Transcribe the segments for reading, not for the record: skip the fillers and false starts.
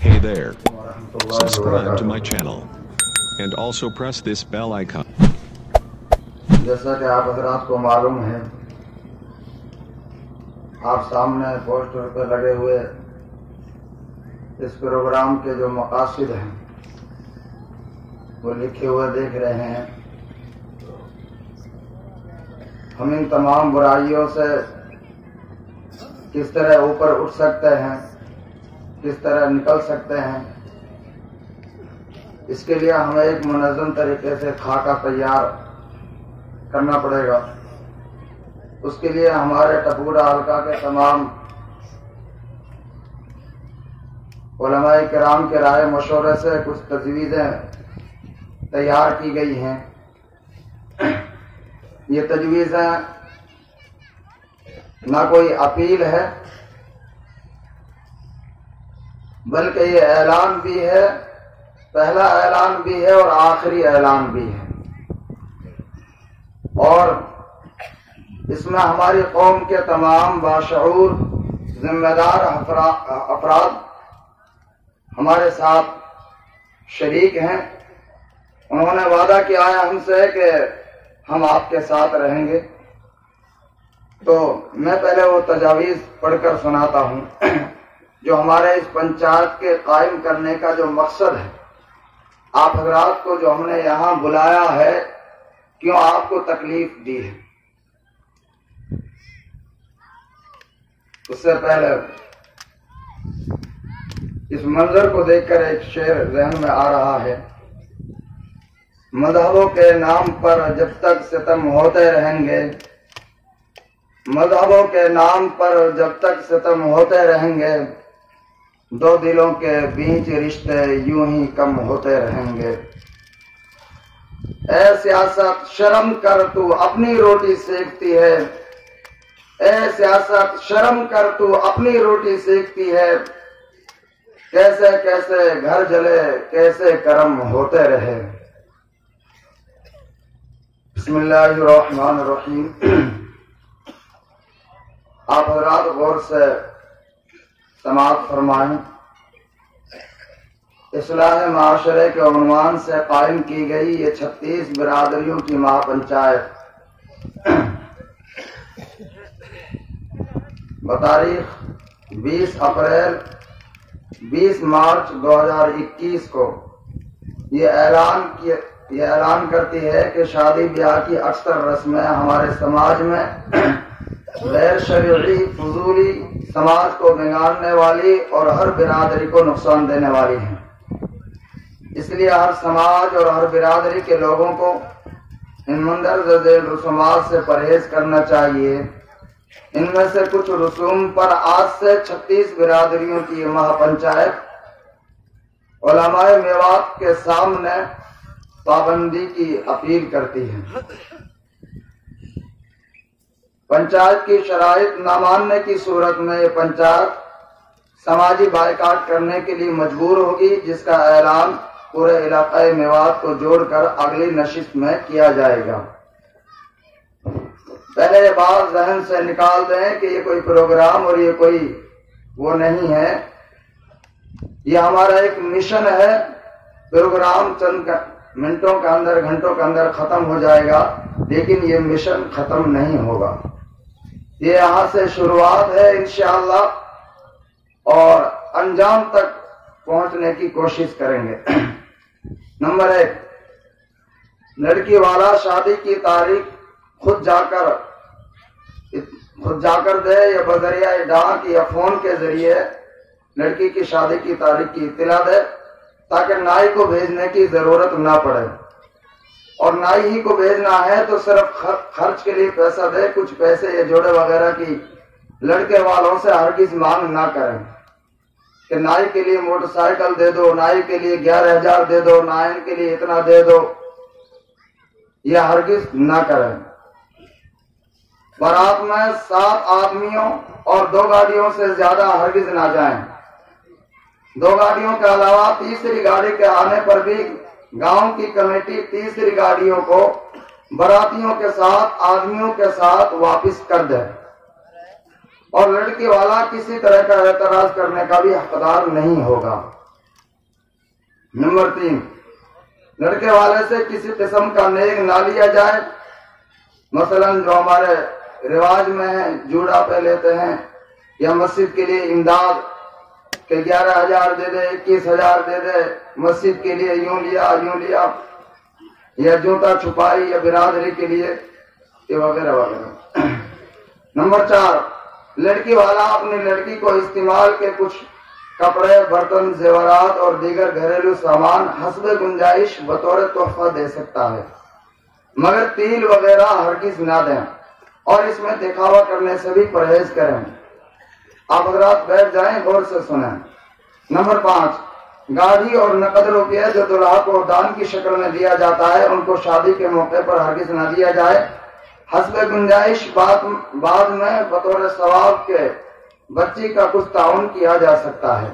Hey there. Subscribe to my channel. And also press this bell icon. جیسا کہ آپ حضرات کو معلوم ہے، آپ سامنے پوسٹر پہ لگے ہوئے اس پروگرام کے جو مقاصد ہیں وہ لکھے ہوئے دیکھ رہے ہیں۔ ہم ان تمام برائیوں سے کس طرح اوپر اٹھ سکتے ہیں، کس طرح نکل سکتے ہیں، اس کے لیے ہمیں ایک منظم طریقے سے خاکہ تیار کرنا پڑے گا۔ اس کے لیے ہمارے ٹپوڈا حلقہ کے تمام علماء کرام کے رائے مشورے سے کچھ تجویزیں تیار کی گئی ہیں۔ یہ تجویزیں نہ کوئی اپیل ہے بلکہ یہ اعلان بھی ہے، پہلا اعلان بھی ہے اور آخری اعلان بھی ہے، اور اس میں ہماری قوم کے تمام باشعور ذمہ دار افراد ہمارے ساتھ شریک ہیں۔ انہوں نے وعدہ کیا ہے ہم سے کہ ہم آپ کے ساتھ رہیں گے۔ تو میں پہلے وہ تجاویز پڑھ کر سناتا ہوں جو ہمارے اس پنچایت کے قائم کرنے کا جو مقصد ہے، آپ حضرات کو جو ہم نے یہاں بلایا ہے، کیوں آپ کو تکلیف دی ہے۔ اس سے پہلے اس منظر کو دیکھ کر ایک شعر ذہن میں آ رہا ہے۔ مذہبوں کے نام پر جب تک ستم ہوتے رہیں گے، مذہبوں کے نام پر جب تک ستم ہوتے رہیں گے، دو دلوں کے بیچ رشتے یوں ہی کم ہوتے رہیں گے۔ اے سیاست شرم کر تو اپنی روٹی سیکتی ہے، اے سیاست شرم کر تو اپنی روٹی سیکتی ہے، کیسے کیسے گھر جلے کیسے کرم ہوتے رہے۔ بسم اللہ الرحمن الرحیم۔ آپ حضرات غور سے سماعت فرمائیں۔ اصلاح معاشرے کے عنوان سے قائم کی گئی یہ 36 برادریوں کی مہا پنچایت بتاریخ 20 اپریل 20 مارچ 2021 کو یہ اعلان کرتی ہے کہ شادی بیاہ کی اکثر رسمیں ہمارے سماج میں غیر شرعی، فضولی، سماج کو بگاڑنے والی اور ہر برادری کو نقصان دینے والی ہیں۔ اس لیے ہر سماج اور ہر برادری کے لوگوں کو ان مندرجہ ذیل رسومات سے پرہیز کرنا چاہیے۔ ان میں سے کچھ رسوم پر آج سے 36 برادریوں کی مہا پنچایت علماء میوات کے سامنے پابندی کی اپیل کرتی ہے۔ پنچایت کی شرائط نہ ماننے کی صورت میں یہ پنچایت سماجی بائیکاٹ کرنے کے لیے مجبور ہوگی، جس کا اعلان پورے علاقہ میوات کو جوڑ کر اگلی نشست میں کیا جائے گا۔ پہلے یہ بات ذہن سے نکال دیں کہ یہ کوئی پروگرام اور یہ کوئی وہ نہیں ہے، یہ ہمارا ایک مشن ہے۔ پروگرام چند منٹوں کے اندر، گھنٹوں کے اندر ختم ہو جائے گا، لیکن یہ مشن ختم نہیں ہوگا۔ یہ یہاں سے شروعات ہے انشاءاللہ، اور انجام تک پہنچنے کی کوشش کریں گے۔ نمبر 1، لڑکی والا شادی کی تاریخ خود جا کر دے یا بذریعہ ڈاک یا فون کے ذریعے لڑکی کی شادی کی تاریخ کی اطلاع دے، تاکہ نائی کو بھیجنے کی ضرورت نہ پڑے، اور نائی ہی کو بھیجنا ہے تو صرف خرچ کے لیے پیسہ دے۔ کچھ پیسے یا جوڑے وغیرہ کی لڑکے والوں سے ہرگز مانگ نہ کریں کہ نائی کے لیے موٹر سائیکل دے دو، نائی کے لیے 11,000 دے دو، نائن کے لیے اتنا دے دو، یہ ہرگز نہ کریں۔ بارات میں 7 آدمیوں اور 2 گاڑیوں سے زیادہ ہرگز نہ جائیں۔ 2 گاڑیوں کے علاوہ تیسری گاڑی کے آنے پر بھی گاؤں کی کمیٹی تیسری گاڑیوں کو براتیوں کے ساتھ، آدمیوں کے ساتھ واپس کر دے، اور لڑکی والا کسی طرح کا اعتراض کرنے کا بھی حقدار نہیں ہوگا۔ نمبر 3، لڑکے والے سے کسی قسم کا نیک نہ لیا جائے، مثلا جو ہمارے رواج میں ہے جوڑا پہ لیتے ہیں، یا مسجد کے لیے امداد کہ 11,000 دے دے، 21,000 دے دے، مسجد کے لیے یوں لیا، یا جوتا چھپائی یا برادری کے لیے، یہ وغیرہ وغیرہ۔ نمبر 4، لڑکی والا اپنی لڑکی کو استعمال کے کچھ کپڑے، برتن، زیورات اور دیگر گھریلو سامان حسب گنجائش بطور تحفہ دے سکتا ہے، مگر تیل وغیرہ ہرگز نہ دیں، اور اس میں دکھاوا کرنے سے بھی پرہیز کریں۔ آپ حضرات بیٹھ جائیں، غور سے سنیں۔ نمبر 5، گاڑی اور نقد روپیہ جو دلہا کو دان کی شکل میں دیا جاتا ہے، ان کو شادی کے موقع پر ہرگز نہ دیا جائے، حسب گنجائش بعد میں بطور ثواب کے بچی کا کچھ تعاون کیا جا سکتا ہے۔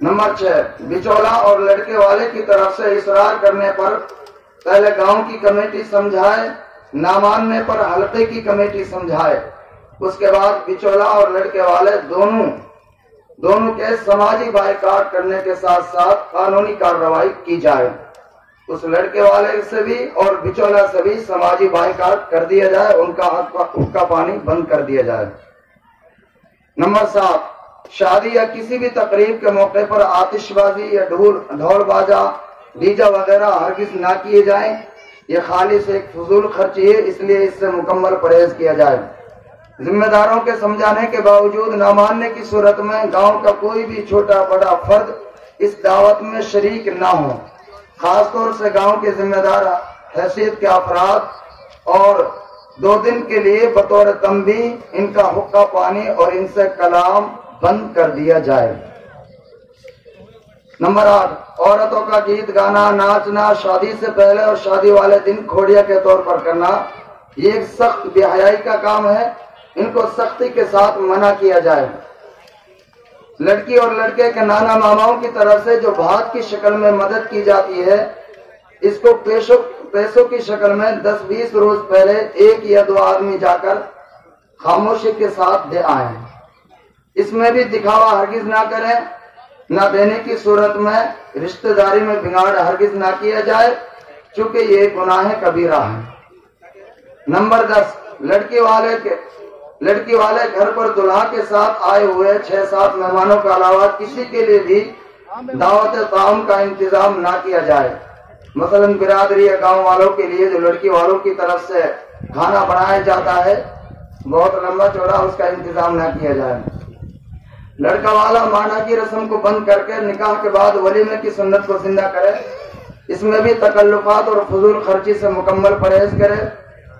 نمبر 6، بچولا اور لڑکے والے کی طرف سے اصرار کرنے پر پہلے گاؤں کی کمیٹی سمجھائے، نہ ماننے پر حلقے کی کمیٹی سمجھائے، اس کے بعد بچولا اور لڑکے والے دونوں کے سماجی بائیکاٹ کرنے کے ساتھ ساتھ قانونی کارروائی کی جائے۔ اس لڑکے والے سے بھی اور بچولا سے بھی سماجی بائیکاٹ کر دیا جائے، ان کا حقہ پانی بند کر دیا جائے۔ نمبر 7، شادی یا کسی بھی تقریب کے موقع پر آتش بازی یا ڈھول باجا، ڈیجا وغیرہ ہرگز نہ کیے جائیں، یہ خالص ایک فضول خرچی ہے، اس لیے اس سے مکمل پرہیز کیا جائے۔ ذمہ داروں کے سمجھانے کے باوجود نہ ماننے کی صورت میں گاؤں کا کوئی بھی چھوٹا بڑا فرد اس دعوت میں شریک نہ ہو، خاص طور سے گاؤں کے ذمہ دار حیثیت کے افراد، اور 2 دن کے لیے بطور تنبیہ ان کا حقہ پانی اور ان سے کلام بند کر دیا جائے۔ نمبر 8، عورتوں کا گیت گانا، ناچنا شادی سے پہلے اور شادی والے دن کھوڑیا کے طور پر کرنا، یہ ایک سخت بے حیائی کا کام ہے، ان کو سختی کے ساتھ منع کیا جائے۔ لڑکی اور لڑکے کے نانا ماماؤں کی طرف سے جو بھات کی شکل میں مدد کی جاتی ہے، اس کو پیسوں کی شکل میں 10-20 روز پہلے 1 یا 2 آدمی جا کر خاموشی کے ساتھ دے آئیں۔ اس میں بھی دکھاوا ہرگز نہ کریں، نہ دینے کی صورت میں رشتہ داری میں بگاڑ ہرگز نہ کیا جائے، چونکہ یہ گناہ کبیرہ ہے۔ نمبر 10، لڑکی والے گھر پر دلہا کے ساتھ آئے ہوئے 6-7 مہمانوں کے علاوہ کسی کے لیے بھی دعوت طعام کا انتظام نہ کیا جائے، مثلا برادری یا گاؤں والوں کے لیے جو لڑکی والوں کی طرف سے کھانا بنایا جاتا ہے، بہت لمبا چوڑا اس کا انتظام نہ کیا جائے۔ لڑکا والا مانا کی رسم کو بند کر کے نکاح کے بعد ولیمے کی سنت کو زندہ کرے، اس میں بھی تکلفات اور فضول خرچی سے مکمل پرہیز کرے۔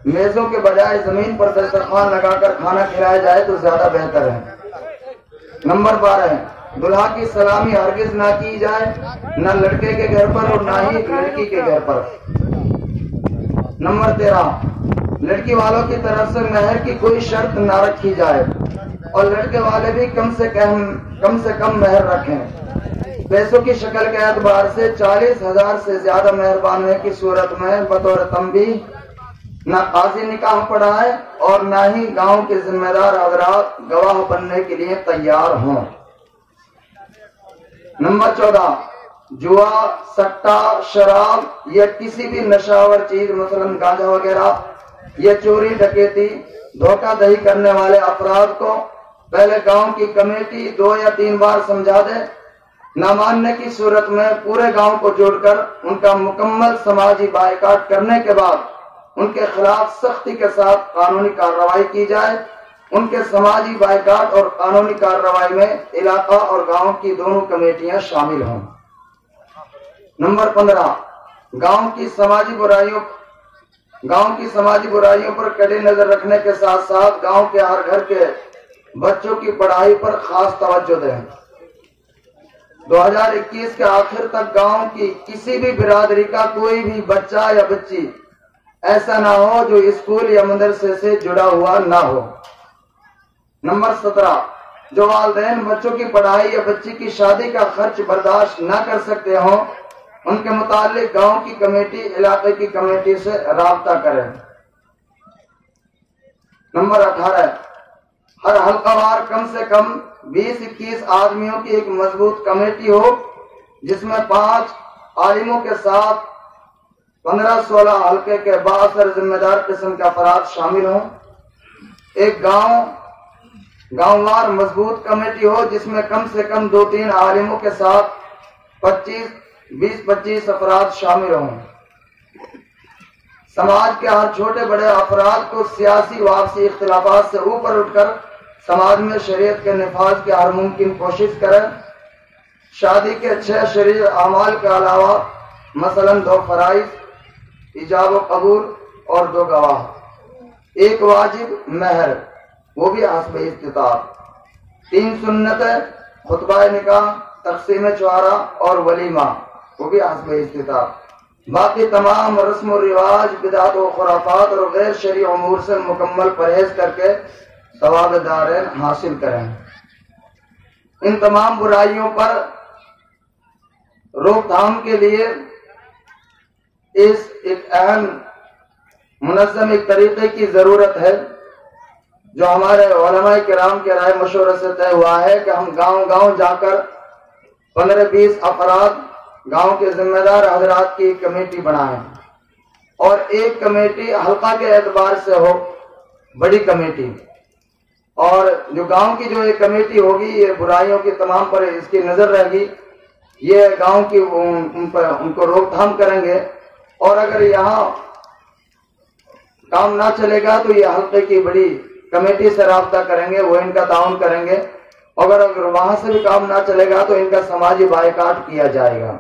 میزوں کے بجائے زمین پر دسترخوان لگا کر کھانا کھلایا جائے تو زیادہ بہتر ہے۔ نمبر 12، دلہا کی سلامی ہرگز نہ کی جائے، نہ لڑکے کے گھر پر اور نہ ہی لڑکی کے گھر پر۔ نمبر 13، لڑکی والوں کی طرف سے مہر کی کوئی شرط نہ رکھی جائے، اور لڑکے والے بھی کم سے کم مہر رکھیں۔ پیسوں کی شکل کے اعتبار سے 40,000 سے زیادہ مہربان ہونے کی صورت میں بطور تنبیہ نہ قاضی نکاح پڑھائے اور نہ ہی گاؤں کے ذمہ دار حضرات گواہ بننے کے لیے تیار ہوں۔ نمبر 14، جوا، سٹا، شراب یا کسی بھی نشاور چیز مثلا گانجا وغیرہ یا چوری ڈکیتی دھوکہ دہی کرنے والے افراد کو پہلے گاؤں کی کمیٹی 2 یا 3 بار سمجھا دے، نہ ماننے کی صورت میں پورے گاؤں کو جوڑ کر ان کا مکمل سماجی بائیکاٹ کرنے کے بعد ان کے خلاف سختی کے ساتھ قانونی کارروائی کی جائے۔ ان کے سماجی بائیکاٹ اور قانونی کارروائی میں علاقہ اور گاؤں کی دونوں کمیٹیاں شامل ہوں۔ نمبر 15، گاؤں کی سماجی برائیوں پر کڑی نظر رکھنے کے ساتھ ساتھ گاؤں کے ہر گھر کے بچوں کی پڑھائی پر خاص توجہ دیں۔ 2021 کے آخر تک گاؤں کی کسی بھی برادری کا کوئی بھی بچہ یا بچی ایسا نہ ہو جو اسکول یا مدرسے سے جڑا ہوا نہ ہو۔ نمبر 17، جو والدین بچوں کی پڑھائی یا بچی کی شادی کا خرچ برداشت نہ کر سکتے ہوں، ان کے متعلق گاؤں کی کمیٹی علاقے کی کمیٹی سے رابطہ کریں۔ نمبر 18، ہر حلقہ وار کم سے کم 20-21 آدمیوں کی ایک مضبوط کمیٹی ہو جس میں 5 عالموں کے ساتھ 15-16 حلقے کے بااثر ذمہ دار قسم کے افراد شامل ہوں. ایک گاؤں وار مضبوط کمیٹی ہو جس میں کم سے کم 2-3 عالموں کے ساتھ 20-25 افراد شامل ہوں. سماج کے ہر چھوٹے بڑے افراد کو سیاسی و آپسی اختلافات سے اوپر اٹھ کر سماج میں شریعت کے نفاذ کی ہر ممکن کوشش کریں. شادی کے 6 شرعی اعمال کے علاوہ مثلا 2 فرائض، ایجاب و قبول اور 2 گواہ، 1 واجب مہر وہ بھی حسب استطاعت، 3 سنتیں، خطبہ نکاح، تقسیم چوارا اور ولیمہ وہ بھی حسب استطاعت. باقی تمام رسم و رواج، بدعت و خرافات اور غیر شرعی امور سے مکمل پرہیز کر کے ثواب دارین حاصل کریں. ان تمام برائیوں پر روک تھام کے لیے ایک اہم منظم ایک طریقے کی ضرورت ہے جو ہمارے علماء کرام کے رائے مشورے سے طے ہوا ہے کہ ہم گاؤں جا کر 15-20 افراد گاؤں کے ذمہ دار حضرات کی کمیٹی بنائیں اور ایک کمیٹی حلقہ کے اعتبار سے ہو، بڑی کمیٹی. اور جو گاؤں کی جو ایک کمیٹی ہوگی یہ برائیوں کی تمام پر اس کی نظر رہے گی، یہ گاؤں کی ان کو روک تھام کریں گے. اور اگر یہاں کام نہ چلے گا تو یہ حلقے کی بڑی کمیٹی سے رابطہ کریں گے، وہ ان کا تعاون کریں گے. اگر وہاں سے بھی کام نہ چلے گا تو ان کا سماجی بائیکاٹ کیا جائے گا.